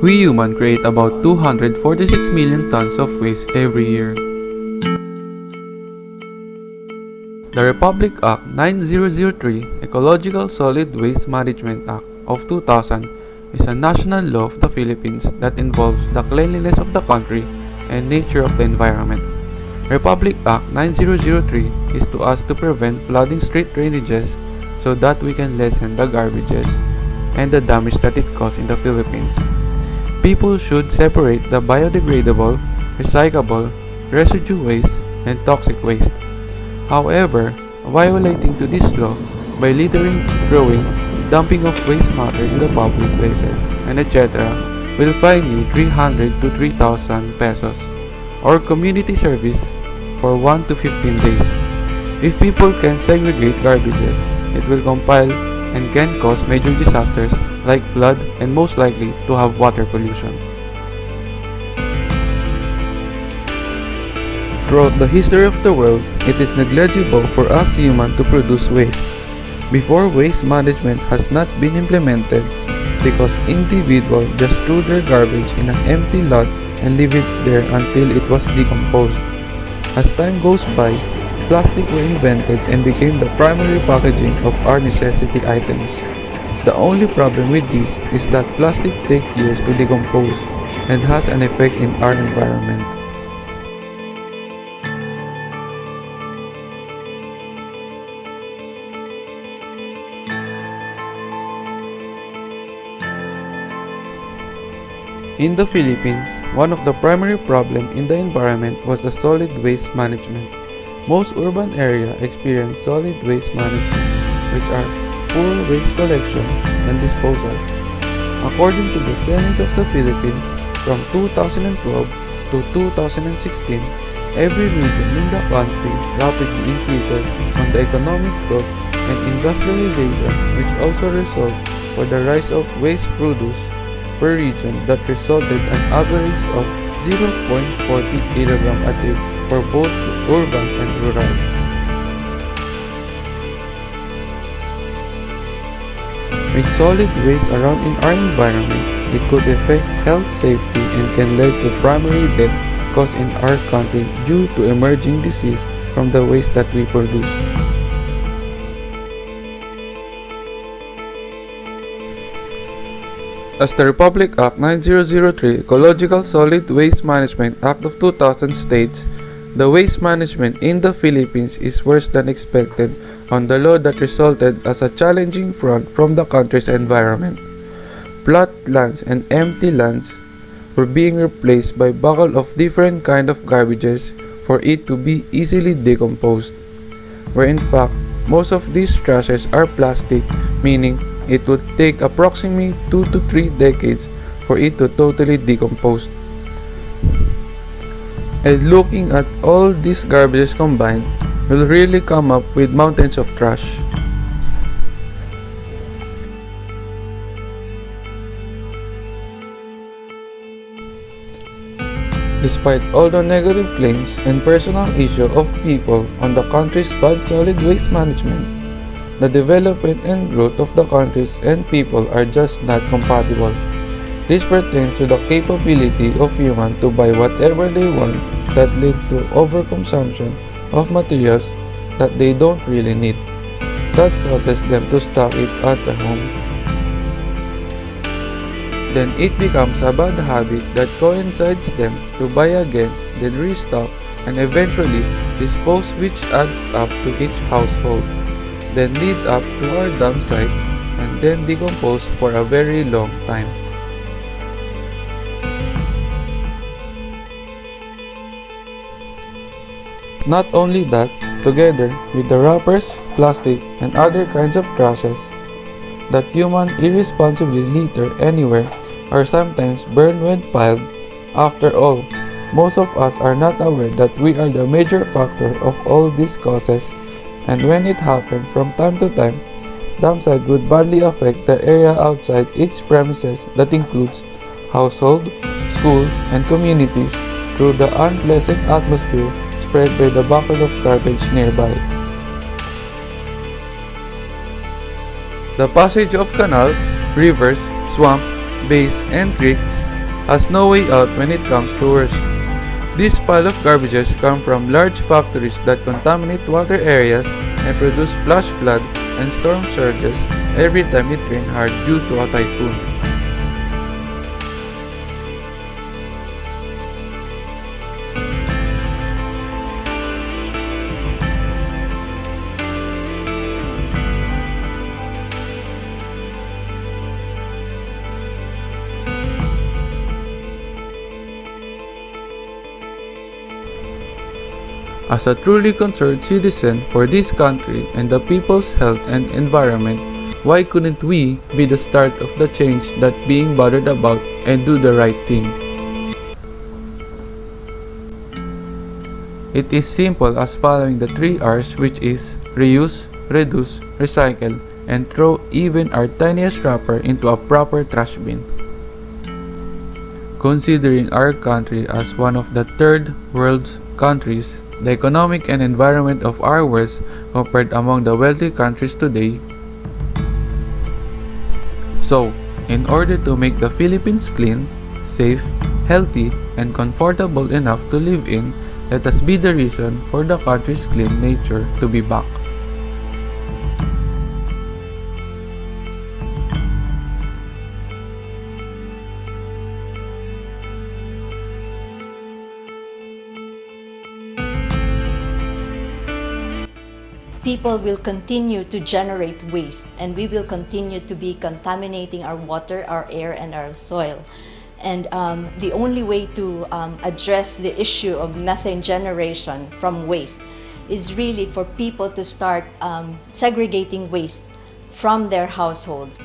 We humans create about 246 million tons of waste every year. The Republic Act 9003, Ecological Solid Waste Management Act of 2000, is a national law of the Philippines that involves the cleanliness of the country and nature of the environment. Republic Act 9003 is to us to prevent flooding street drainages so that we can lessen the garbages and the damage that it causes in the Philippines. People should separate the biodegradable, recyclable, residue waste, and toxic waste. However, violating to this law by littering, throwing, dumping of waste matter in the public places, and etc. will fine you 300 to 3,000 pesos or community service for 1 to 15 days. If people can segregate garbages, it will compile and can cause major disasters like flood and most likely to have water pollution. Throughout the history of the world, it is negligible for us humans to produce waste. Before, waste management has not been implemented because individuals just threw their garbage in an empty lot and leave it there until it was decomposed. As time goes by, plastic were invented and became the primary packaging of our necessity items. The only problem with this is that plastic takes years to decompose and has an effect in our environment. In the Philippines, one of the primary problems in the environment was the solid waste management. Most urban areas experience solid waste management, which are poor waste collection and disposal. According to the Senate of the Philippines, from 2012 to 2016, every region in the country rapidly increases on the economic growth and industrialization, which also result for the rise of waste produce per region that resulted an average of 0.40 kg a day for both urban and rural. With solid waste around in our environment, it could affect health safety and can lead to primary death caused in our country due to emerging disease from the waste that we produce. As the Republic Act 9003 Ecological Solid Waste Management Act of 2000 states, the waste management in the Philippines is worse than expected on the law that resulted as a challenging front from the country's environment. Plot lands and empty lands were being replaced by buckle of different kind of garbages for it to be easily decomposed, where in fact most of these trashes are plastic, meaning it would take approximately 2 to 3 decades for it to totally decompose. And looking at all these garbages combined, will really come up with mountains of trash. Despite all the negative claims and personal issue of people on the country's bad solid waste management, the development and growth of the countries and people are just not compatible. This pertains to the capability of humans to buy whatever they want that lead to overconsumption of materials that they don't really need. That causes them to stock it at the home. Then it becomes a bad habit that coincides them to buy again, then restock, and eventually dispose, which adds up to each household, then lead up to our dump site and then decompose for a very long time. Not only that, together with the wrappers, plastic, and other kinds of trashes that humans irresponsibly litter anywhere or sometimes burn when piled, after all, most of us are not aware that we are the major factor of all these causes, and when it happens from time to time, dump site would badly affect the area outside its premises that includes household, school, and communities through the unpleasant atmosphere spread by the bucket of garbage nearby. The passage of canals, rivers, swamps, bays, and creeks has no way out when it comes to worse. These pile of garbages come from large factories that contaminate water areas and produce flash flood and storm surges every time it rains hard due to a typhoon. As a truly concerned citizen for this country and the people's health and environment, why couldn't we be the start of the change that being bothered about and do the right thing? It is simple as following the 3 R's, which is reuse, reduce, recycle, and throw even our tiniest wrapper into a proper trash bin. Considering our country as one of the third world countries, the economic and environment of our worst compared among the wealthy countries today. So, in order to make the Philippines clean, safe, healthy, and comfortable enough to live in, let us be the reason for the country's clean nature to be back. People will continue to generate waste, and we will continue to be contaminating our water, our air, and our soil. And the only way to address the issue of methane generation from waste is really for people to start segregating waste from their households.